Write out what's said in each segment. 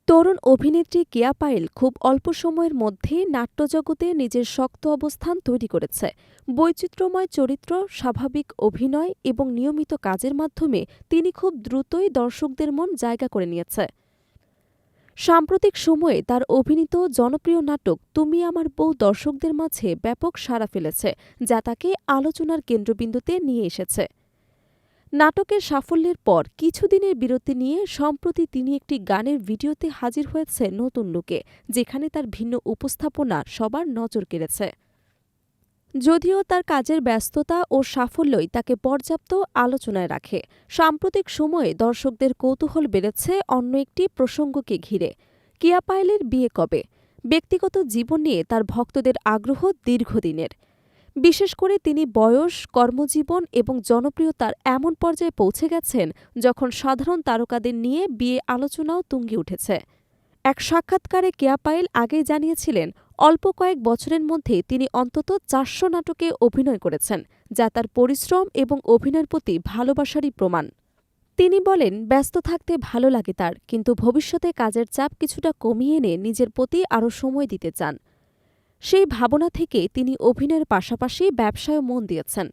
তরুণ অভিনেত্রী কেয়া পায়েল খুব অল্প সময়ের মধ্যেই নাট্যজগতে নিজের শক্ত অবস্থান তৈরি করেছে। বৈচিত্র্যময় চরিত্র, স্বাভাবিক অভিনয় এবং নিয়মিত কাজের মাধ্যমে তিনি খুব দ্রুতই দর্শকদের মন জায়গা করে নিয়েছে। সাম্প্রতিক সময়ে তার অভিনীত জনপ্রিয় নাটক তুমি আমার বউ দর্শকদের মাঝে ব্যাপক সাড়া ফেলেছে, যা তাকে আলোচনার কেন্দ্রবিন্দুতে নিয়ে এসেছে। নাটকের সাফল্যের পর কিছুদিনের বিরতি নিয়ে সম্প্রতি তিনি একটি গানের ভিডিওতে হাজির হয়েছে নতুন লুকে, যেখানে তার ভিন্ন উপস্থাপনা সবার নজর কেড়েছে। যদিও তার কাজের ব্যস্ততা ও সাফল্যই তাকে পর্যাপ্ত আলোচনায় রাখে, সাম্প্রতিক সময়ে দর্শকদের কৌতূহল বেড়েছে অন্য একটি প্রসঙ্গকে ঘিরে। কেয়া পায়েলের বিয়ে কবে? ব্যক্তিগত জীবন নিয়ে তার ভক্তদের আগ্রহ দীর্ঘদিনের। বিশেষ করে তিনি বয়স, কর্মজীবন এবং জনপ্রিয়তার এমন পর্যায়ে পৌঁছে গেছেন যখন সাধারণ তারকাদের নিয়ে বিয়ে আলোচনাও তুঙ্গে উঠেছে। এক সাক্ষাৎকারে কেয়া পায়েল আগেই জানিয়েছিলেন, অল্প কয়েক বছরের মধ্যে তিনি অন্তত ৪০০ নাটকে অভিনয় করেছেন, যা তার পরিশ্রম এবং অভিনয়ের প্রতি ভালোবাসারই প্রমাণ। তিনি বলেন, ব্যস্ত থাকতে ভালো লাগে তার, কিন্তু ভবিষ্যতে কাজের চাপ কিছুটা কমিয়ে এনে নিজের প্রতি আরও সময় দিতে চান। সেই ভাবনা থেকে তিনি অভিনয়ের পাশাপাশি ব্যবসায়ও মন দিয়েছেন।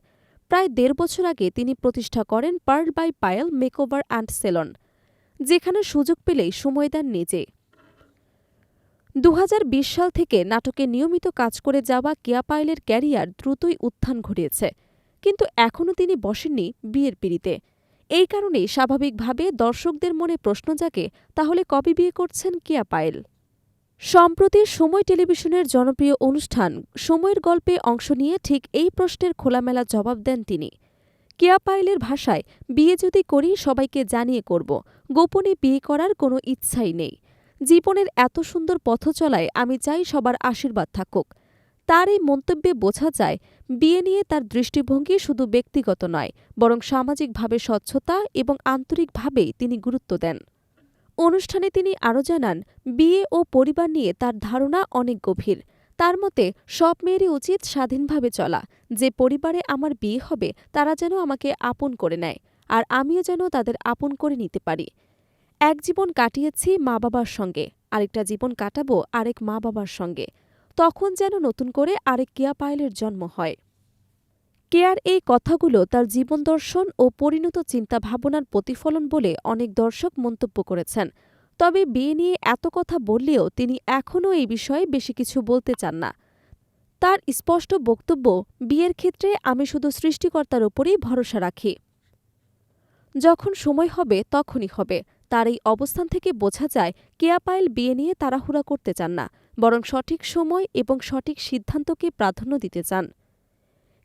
প্রায় ১.৫ বছর আগে তিনি প্রতিষ্ঠা করেন Pearl by Payel makeover and salon, যেখানে সুযোগ পেলেই সময় দেন নিজে। ২০২০ সাল থেকে নাটকে নিয়মিত কাজ করে যাওয়া কেয়া পায়েলের ক্যারিয়ার দ্রুতই উত্থান ঘটিয়েছে, কিন্তু এখনও তিনি বসেননি বিয়ের পিঁড়িতে। এই কারণেই স্বাভাবিকভাবে দর্শকদের মনে প্রশ্ন জাগে, তাহলে কবে বিয়ে করছেন কেয়া পায়েল? সম্প্রতি সময় টেলিভিশনের জনপ্রিয় অনুষ্ঠান সময়ের গল্পে অংশ নিয়ে ঠিক এই প্রশ্নের খোলামেলা জবাব দেন তিনি। কেয়া পায়েলের ভাষায়, বিয়ে যদি করি সবাইকে জানিয়ে করব, গোপনে বিয়ে করার কোনো ইচ্ছাই নেই। জীবনের এত সুন্দর পথ চলায় আমি চাই সবার আশীর্বাদ থাকুক। তার এই মন্তব্যে বোঝা যায়, বিয়ে নিয়ে তার দৃষ্টিভঙ্গি শুধু ব্যক্তিগত নয়, বরং সামাজিকভাবে স্বচ্ছতা এবং আন্তরিকভাবেই তিনি গুরুত্ব দেন। অনুষ্ঠানে তিনি আরও জানান, বিয়ে ও পরিবার নিয়ে তার ধারণা অনেক গভীর। তার মতে, সব মেয়েরই উচিত স্বাধীনভাবে চলা। যে পরিবারে আমার বিয়ে হবে তারা যেন আমাকে আপন করে নেয়, আর আমিও যেন তাদের আপন করে নিতে পারি। এক জীবন কাটিয়েছি মা বাবার সঙ্গে, আরেকটা জীবন কাটাবো আরেক মা বাবার সঙ্গে, তখন যেন নতুন করে আরেক কেয়া পায়েলের জন্ম হয়। কেয়ার এই কথাগুলো তার জীবন দর্শন ও পরিণত চিন্তাভাবনার প্রতিফলন বলে অনেক দর্শক মন্তব্য করেছেন। তবে বিয়ে নিয়ে এত কথা বললেও তিনি এখনও এই বিষয়ে বেশি কিছু বলতে চান না। তার স্পষ্ট বক্তব্য, বিয়ের ক্ষেত্রে আমি শুধু সৃষ্টিকর্তার উপরই ভরসা রাখি। যখন সময় হবে তখনই হবে। তার এই অবস্থান থেকে বোঝা যায়, কেয়া পায়েল বিয়ে নিয়ে তাড়াহুড়া করতে চান না, বরং সঠিক সময় এবং সঠিক সিদ্ধান্তকে প্রাধান্য দিতে চান।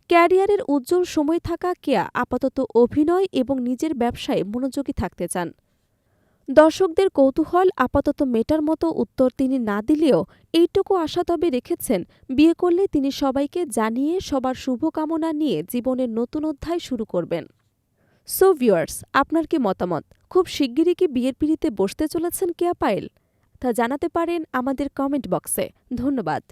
ক্যারিয়ারের উজ্জ্বল সময় থাকা কেয়া আপাতত অভিনয় এবং নিজের ব্যবসায় মনোযোগী থাকতে চান। দর্শকদের কৌতূহল আপাতত মেটার মতো উত্তর তিনি না দিলেও এইটুকু আশা তবে রেখেছেন, বিয়ে করলে তিনি সবাইকে জানিয়ে সবার শুভকামনা নিয়ে জীবনের নতুন অধ্যায় শুরু করবেন। সো ভিউয়ার্স, আপনার কি মতামত? খুব শিগগিরই কি বিয়ের পিঁড়িতে বসতে চলেছেন কেয়া পায়েল? তা জানাতে পারেন আমাদের কমেন্ট বক্সে। ধন্যবাদ।